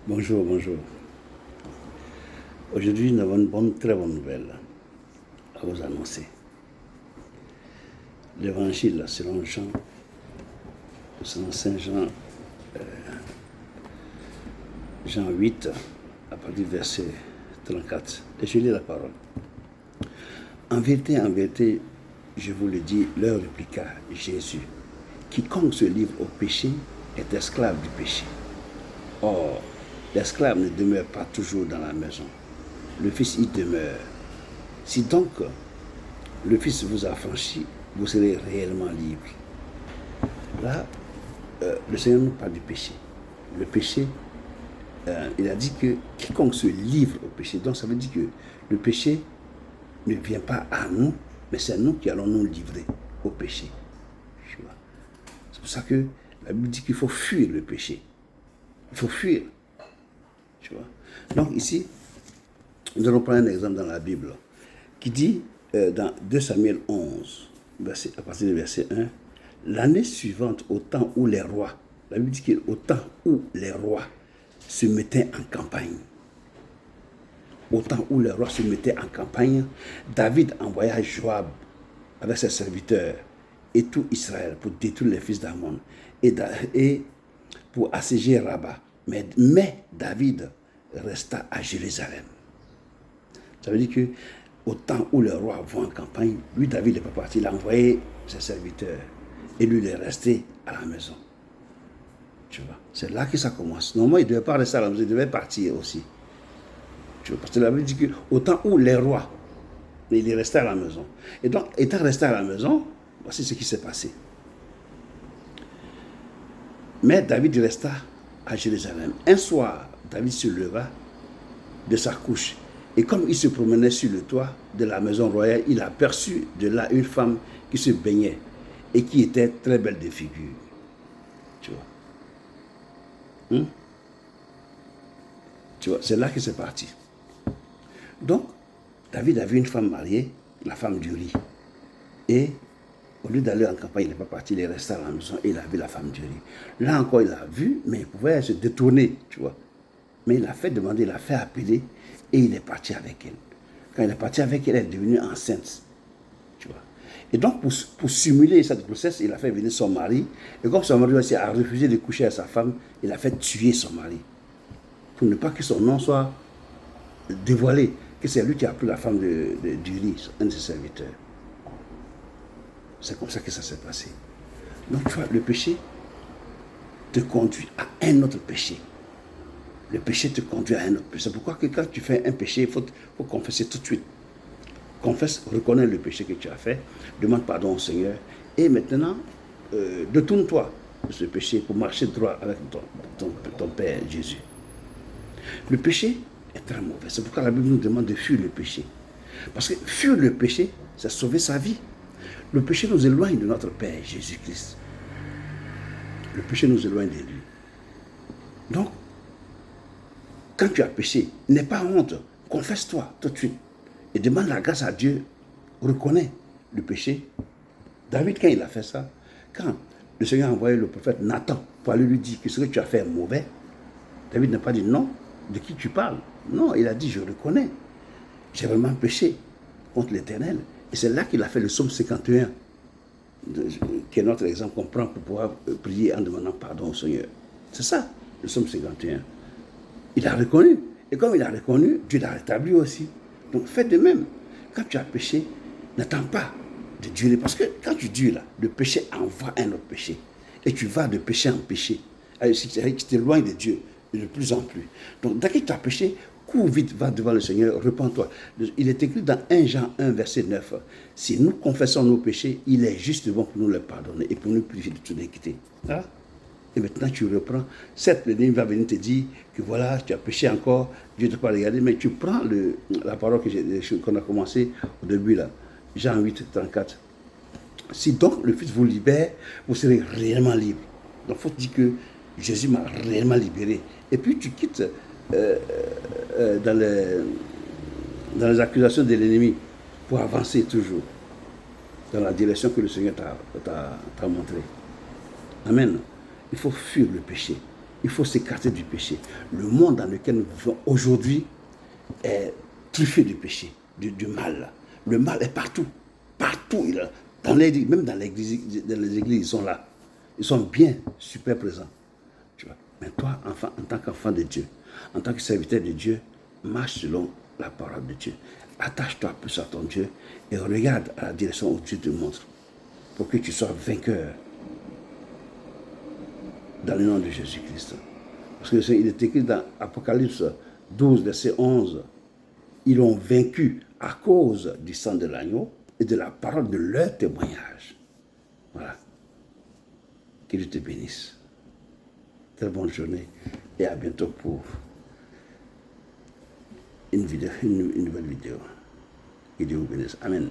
Bonjour, bonjour. Aujourd'hui, nous avons une très bonne nouvelle à vous annoncer. L'évangile selon Saint Jean, Jean 8, à partir du verset 34. Et je lis la parole. En vérité, je vous le dis, leur répliqua Jésus. Quiconque se livre au péché est esclave du péché. Or, l'esclave ne demeure pas toujours dans la maison. Le Fils y demeure. Si donc le Fils vous affranchit, vous serez réellement libre. Là, le Seigneur nous parle du péché. Le péché, il a dit que quiconque se livre au péché, donc ça veut dire que le péché ne vient pas à nous, mais c'est nous qui allons nous livrer au péché. C'est pour ça que la Bible dit qu'il faut fuir le péché. Il faut fuir. Tu vois. Donc ici, nous allons prendre un exemple dans la Bible qui dit dans 2 Samuel 11, à partir du verset 1, l'année suivante, au temps où les rois, la Bible dit qu'au temps où les rois se mettaient en campagne, David envoya Joab avec ses serviteurs et tout Israël pour détruire les fils d'Ammon et pour assiéger Rabat. Mais David resta à Jérusalem. Ça veut dire que au temps où le roi va en campagne, lui, David n'est pas parti. Il a envoyé ses serviteurs et lui, il est resté à la maison. Tu vois, c'est là que ça commence. Normalement, il ne devait pas rester à la maison, il devait partir aussi. Tu vois, parce que la Bible dit qu'au temps où les rois, il est resté à la maison. Et donc, étant resté à la maison, voici ce qui s'est passé. Mais David resta à Jérusalem. Un soir, David se leva de sa couche. Et comme il se promenait sur le toit de la maison royale, il aperçut de là une femme qui se baignait et qui était très belle de figure. Tu vois. Tu vois, c'est là que c'est parti. Donc, David a vu une femme mariée, la femme d'Uri. Et au lieu d'aller en campagne, il n'est pas parti, il est resté à la maison et il a vu la femme d'Uri. Là encore, il a vu, mais il pouvait se détourner, tu vois. Mais il a fait demander, il a fait appeler et il est parti avec elle. Quand il est parti avec elle, elle est devenue enceinte, tu vois. Et donc, pour simuler cette grossesse, il a fait venir son mari. Et comme son mari aussi a refusé de coucher avec sa femme, il a fait tuer son mari. Pour ne pas que son nom soit dévoilé, que c'est lui qui a pris la femme d'Uri, un de ses serviteurs. C'est comme ça que ça s'est passé. Donc, tu vois, le péché te conduit à un autre péché. Le péché te conduit à un autre péché. C'est pourquoi que quand tu fais un péché, il faut confesser tout de suite. Confesse, reconnais le péché que tu as fait, demande pardon au Seigneur, et maintenant, détourne-toi de ce péché pour marcher droit avec ton Père Jésus. Le péché est très mauvais. C'est pourquoi la Bible nous demande de fuir le péché. Parce que fuir le péché, c'est sauver sa vie. Le péché nous éloigne de notre Père Jésus-Christ. Le péché nous éloigne de lui. Donc, quand tu as péché, n'aie pas honte, confesse-toi tout de suite et demande la grâce à Dieu, reconnais le péché. David, quand il a fait ça, quand le Seigneur a envoyé le prophète Nathan pour aller lui dire que ce que tu as fait est mauvais, David n'a pas dit non, de qui tu parles? Non, il a dit je reconnais, j'ai vraiment péché contre l'Éternel. Et c'est là qu'il a fait le psaume 51, qui est notre exemple qu'on prend pour pouvoir prier en demandant pardon au Seigneur. C'est ça, le psaume 51. Il a reconnu. Et comme il a reconnu, Dieu l'a rétabli aussi. Donc fais de même. Quand tu as péché, n'attends pas de durer. Parce que quand tu dures là, le péché envoie un autre péché. Et tu vas de péché en péché. Tu t'éloignes de Dieu de plus en plus. Donc dès que tu as péché, cours vite, va devant le Seigneur, repens-toi. Il est écrit dans 1 Jean 1, verset 9. Si nous confessons nos péchés, il est juste bon pour nous les pardonner et pour nous purifier de toute iniquité. Ah? Et maintenant, tu reprends. Certes, l'ennemi va venir te dire que voilà, tu as péché encore, Dieu ne t'a pas regardé, mais tu prends la parole qu'on a commencé au début, là, Jean 8, 34. Si donc le Fils vous libère, vous serez réellement libre. Donc, il faut te dire que Jésus m'a réellement libéré. Et puis, tu quittes dans les accusations de l'ennemi pour avancer toujours dans la direction que le Seigneur t'a montrée. Amen. Il faut fuir le péché. Il faut s'écarter du péché. Le monde dans lequel nous vivons aujourd'hui est truffé du péché, du mal. Le mal est partout. Partout. Même dans les églises, ils sont là. Ils sont bien, super présents. Tu vois. Mais toi, enfant, en tant qu'enfant de Dieu, en tant que serviteur de Dieu, marche selon la parole de Dieu. Attache-toi plus à ton Dieu et regarde à la direction où Dieu te montre pour que tu sois vainqueur dans le nom de Jésus-Christ. Parce que il est écrit dans Apocalypse 12, verset 11, ils ont vaincu à cause du sang de l'agneau et de la parole de leur témoignage. Voilà. Que Dieu te bénisse. Très bonne journée et à bientôt pour une nouvelle vidéo. Que Dieu vous bénisse. Amen.